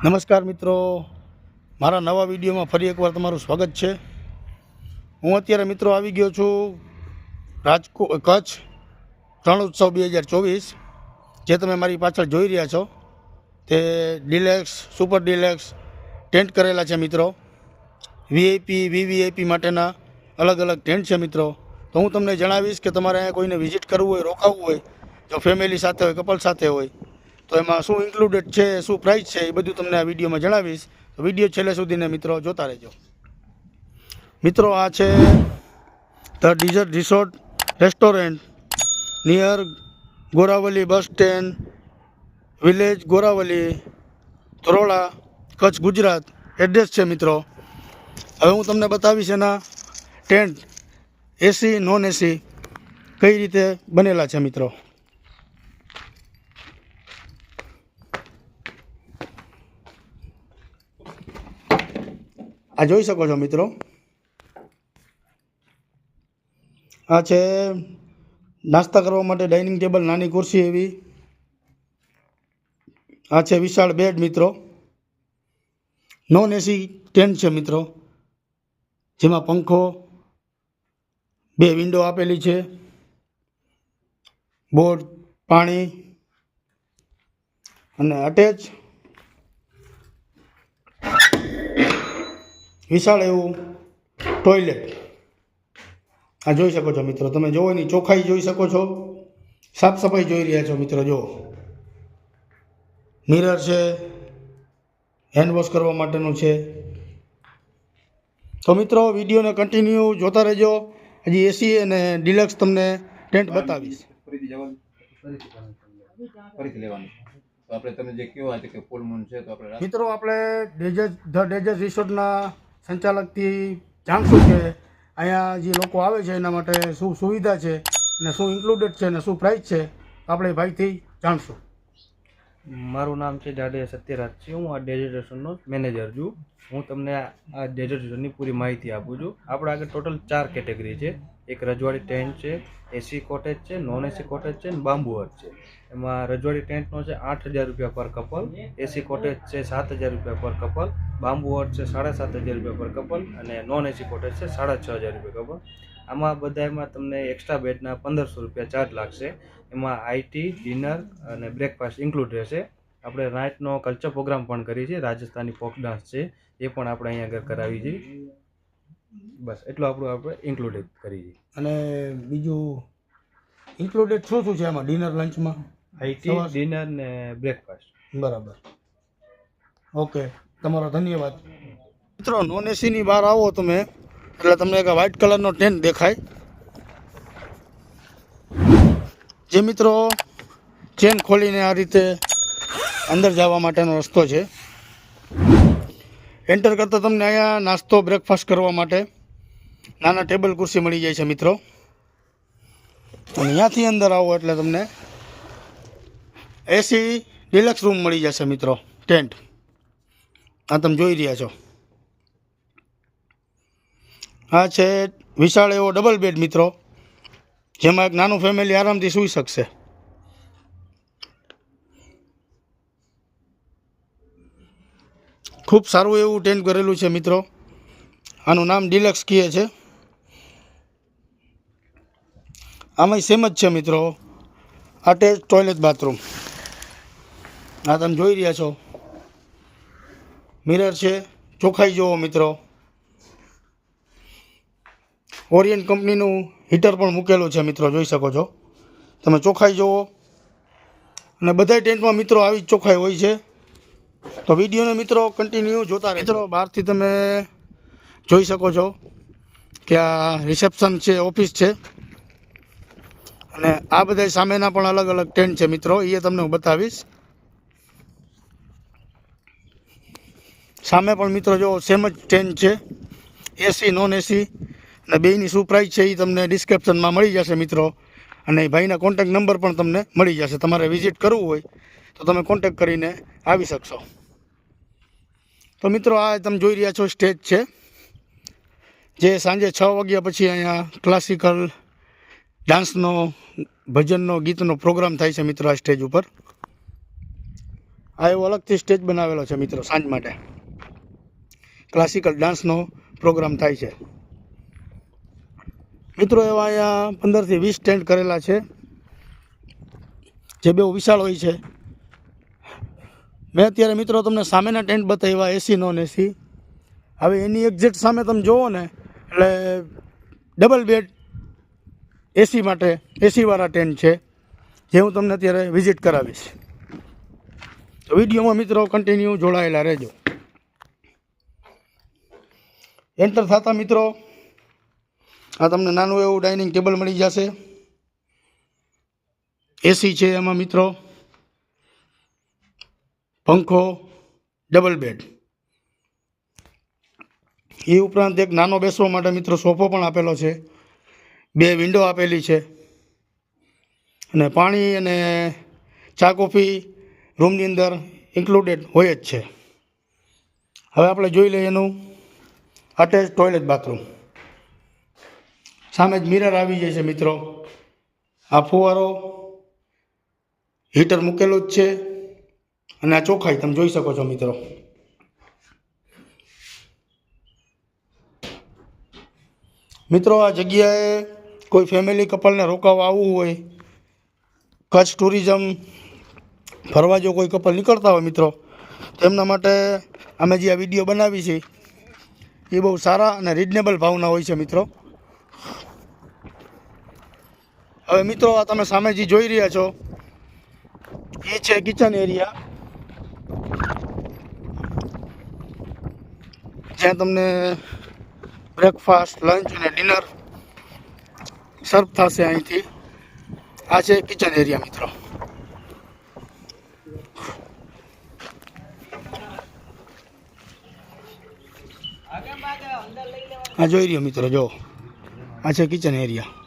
નમસ્કાર મિત્રો, મારા નવા વિડીયોમાં ફરી એકવાર તમારું સ્વાગત છે। હું અત્યારે મિત્રો આવી ગયો છું રાજકોટ કચ્છ રણ ઉત્સવ 2024, જે તમે મારી પાછળ જોઈ રહ્યા છો તે ડિલેક્સ સુપર ડિલેક્સ ટેન્ટ કરેલા છે મિત્રો। વીઆઈપી વીવીઆઈપી માટેના અલગ અલગ ટેન્ટ છે મિત્રો। તો હું તમને જણાવીશ કે તમારે અહીંયા કોઈને વિઝિટ કરવું હોય, રોકાવું હોય, જો ફેમિલી સાથે હોય, કપલ સાથે હોય તો એમાં શું ઇન્ક્લુડેડ છે, શું પ્રાઇસ છે, એ બધું તમને આ વિડીયોમાં જણાવીશ। તો વિડીયો છેલ્લે સુધીને મિત્રો જોતા રહેજો। મિત્રો, આ છે the desert resort restaurant near Goravali bus stand, village Goravali, Dharola, Kutch, Gujarat address છે મિત્રો। હવે હું તમને બતાવીશ એના ટેન્ટ એસી નોન એસી કઈ રીતે બનેલા છે મિત્રો। આ જોઈ શકો છો મિત્રો, આ છે નાસ્તા કરવા માટે ડાઇનિંગ ટેબલ, નાની ખુરશી એવી। આ છે વિશાળ બેડ મિત્રો, નોન એસી ટેન્ટ છે મિત્રો, જેમાં પંખો, 2 વિન્ડો આપેલી છે, બોર્ડ, પાણી અને અટેચ વિશાળ એવું ટોયલેટ। આ જોઈ શકો છો મિત્રો, તમે જોવો એની ચોખ્ખાઈ જોઈ શકો છો, સાફ સફાઈ જોઈ રહ્યા છો મિત્રો। જો મિરર છે, હેન્ડ વોશ કરવા માટેનું છે। તો મિત્રો, વિડીયોને કન્ટિન્યુ જોતા રહેજો, હજી એસી અને ડિલક્સ તમને ટેન્ટ બતાવીશ। મિત્રો, આપણે ધ ડેઝર્ટ રિસોર્ટના સંચાલકથી જાણશું કે અહીંયા જે લોકો આવે છે એના માટે શું સુવિધા છે અને શું ઇન્ક્લુડેડ છે અને શું પ્રાઇસ છે, આપણે ભાઈથી જાણશું। મારું નામ છે જાડે સત્યરાજ છે। હું આ ડેઝર્ટ રેસ્ટોરન્ટનો મેનેજર છું। હું તમને આ ડેઝર્ટ રેસ્ટોરન્ટની પૂરી માહિતી આપું છું। આપણે આગળ ટોટલ 4 કેટેગરી છે। એક રજવાડી ટેન્ટ છે, એસી કોટેજ છે, નોન એસી કોટેજ છે અને બાંબુ હટ છે। એમાં રજવાડી ટેન્ટનો છે 8,000 રૂપિયા પર કપલ, એસી કોટેજ છે 7,000 રૂપિયા પર કપલ, બાંબુ હટ છે 7,500 રૂપિયા પર કપલ અને નોન એસી કોટેજ છે 6,500 રૂપિયા કપલ। આમાં બધામાં તમને એક્સ્ટ્રા બેડના 1,500 રૂપિયા ચાર્જ લાગશે। એમાં આઈટી, ડિનર અને બ્રેકફાસ્ટ ઇન્ક્લુડ રહેશે। આપણે નાઇટનો કલ્ચર પ્રોગ્રામ પણ કરીએ છીએ, રાજસ્થાની ફોક ડાન્સ છે એ પણ આપણે અહીંયા આગળ કરાવીએ છીએ। બસ એટલું આપણે ઇન્ક્લુડેડ કરીએ છીએ। અને બીજું ઇન્ક્લુડેડ શું શું છે આમાં ડિનર લંચમાં? આઈટી, ડિનર ને બ્રેકફાસ્ટ। બરાબર, ઓકે, તમારો ધન્યવાદ। મિત્રો, નોન એસીની બહાર આવો તમે એટલે તમને એક વ્હાઇટ કલરનો ટેન્ટ દેખાય, જે મિત્રો ચેન ખોલીને આ રીતે અંદર જવા માટેનો રસ્તો છે। એન્ટર કરતાં તમને અહીંયા નાસ્તો, બ્રેકફાસ્ટ કરવા માટે નાના ટેબલ ખુરશી મળી જાય છે મિત્રો। અને અહીંયાથી અંદર આવો એટલે તમને એસી ડિલક્સ રૂમ મળી જશે મિત્રો, ટેન્ટ આ તમે જોઈ રહ્યા છો। આ છે વિશાળ એવો ડબલ બેડ મિત્રો, જેમાં એક નાનું ફેમિલી આરામથી સૂઈ શકશે। ખૂબ સારું એવું ટેન્ટ કરેલું છે મિત્રો, આનું નામ ડિલક્સ કહે છે। આમાં સેમ જ છે મિત્રો, અટેચ ટોયલેટ બાથરૂમ આ તમે જોઈ રહ્યા છો, મિરર છે, ચોખ્ખાઈ જુઓ મિત્રો। ઓરિયન્ટ કંપનીનું હીટર પણ મૂકેલું છે મિત્રો, જોઈ શકો છો તમે, ચોખ્ખાઈ જુઓ। અને બધા ટેન્ટમાં મિત્રો આવી જ ચોખ્ખાઈ હોય છે। તો વિડીયોને મિત્રો કન્ટિન્યુ જોતા રહે મિત્રો। બહારથી તમે જોઈ શકો છો કે આ રિસેપ્શન છે, ઓફિસ છે, અને આ બધા સામેના પણ અલગ અલગ ટેન્ટ છે મિત્રો, એ તમને હું બતાવીશ। સામે પણ મિત્રો જો સેમ જ ટેન્ટ છે, એસી નોન એસી, અને બેયની શું પ્રાઇસ છે એ તમને ડિસ્ક્રિપ્શનમાં મળી જશે મિત્રો। અને ભાઈના કોન્ટેક નંબર પણ તમને મળી જશે, તમારે વિઝિટ કરવું હોય તો તમે કોન્ટેક કરીને આવી શકશો। તો મિત્રો, આ તમે જોઈ રહ્યા છો સ્ટેજ છે, જે સાંજે 6 વાગ્યા પછી અહીંયા ક્લાસિકલ ડાન્સનો, ભજનનો, ગીતનો પ્રોગ્રામ થાય છે મિત્રો આ સ્ટેજ ઉપર। આ એવો અલગથી સ્ટેજ બનાવેલો છે મિત્રો સાંજ માટે. ક્લાસિકલ ડાન્સનો પ્રોગ્રામ થાય છે મિત્રો. એવા અહીંયા 15 થી 20 ટેન્ટ કરેલા છે જે બહુ વિશાળ હોય છે. મેં અત્યારે મિત્રો તમને સામેના ટેન્ટ બતાવ્યા એસી નોન એસી. હવે એની એક્ઝેક્ટ સામે તમે જુઓ ને એટલે ડબલ બેડ એસી માટે એસીવાળા ટેન્ટ છે જે હું તમને અત્યારે વિઝિટ કરાવીશ. તો વિડીયોમાં મિત્રો કન્ટિન્યુ જોડાયેલા રહેજો. એન્ટર થતા મિત્રો આ તમને નાનું એવું ડાઇનિંગ ટેબલ મળી જશે. એસી છે એમાં મિત્રો, પંખો, ડબલ બેડ. એ ઉપરાંત એક નાનો બેસવા માટે મિત્રો સોફો પણ આપેલો છે. 2 વિન્ડો આપેલી છે અને પાણી અને ચા કોફી રૂમની અંદર ઇન્ક્લુડેડ હોય જ છે. હવે આપણે જોઈ લઈએ એનું અટેચ ટોયલેટ બાથરૂમ. સામે જ મિરર આવી જાય છે મિત્રો. આ ફુવારો હીટર મૂકેલું જ છે અને આ ચોખ્ખાઈ તમે જોઈ શકો છો મિત્રો. મિત્રો આ જગ્યાએ કોઈ ફેમિલી કપલને રોકાવા આવવું હોય, કચ્છ ટુરિઝમ ફરવા જો કોઈ કપલ નીકળતા હોય મિત્રો, તેમના માટે અમે જે આ વિડીયો બનાવી છે એ બહુ સારા અને રિઝનેબલ ભાવના હોય છે મિત્રો. હવે મિત્રો આ તમે સામે જે જોઈ રહ્યા છો એ છે કિચન એરિયા, જ્યાં તમને બ્રેકફાસ્ટ, લંચ અને ડિનર સર્વ થશે અહીંથી. આ છે કિચન એરિયા મિત્રો. આ જોઈ રહ્યો મિત્રો, જો આ છે કિચન એરિયા.